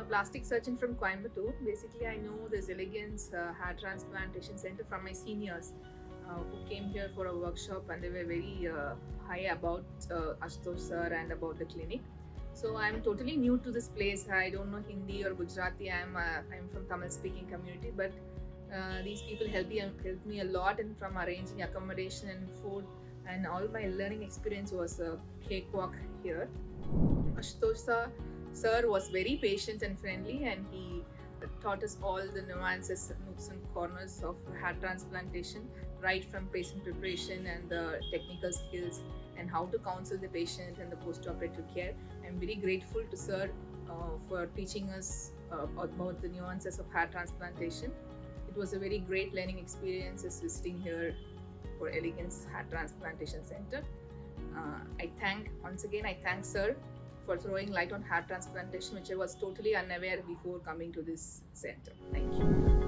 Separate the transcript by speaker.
Speaker 1: a plastic surgeon from Coimbatore. Basically, I know this Elegance Hair Transplantation Center from my seniors who came here for a workshop, and they were very high about Ashutosh Shah and about the clinic. So I'm totally new to this place. I don't know Hindi or Gujarati. I'm from Tamil speaking community, but these people helped me a lot in from arranging accommodation and food, and all my learning experience was a cakewalk here. Ashutosh sir was very patient and friendly, and he taught us all the nuances, nooks and corners of hair transplantation, right from patient preparation and the technical skills and how to counsel the patient and the post-operative care. I'm very grateful to sir for teaching us about the nuances of hair transplantation. It was a very great learning experience visiting here for Elegance Hair Transplantation Center. I thank sir for throwing light on hair transplantation, which I was totally unaware before coming to this center. Thank you.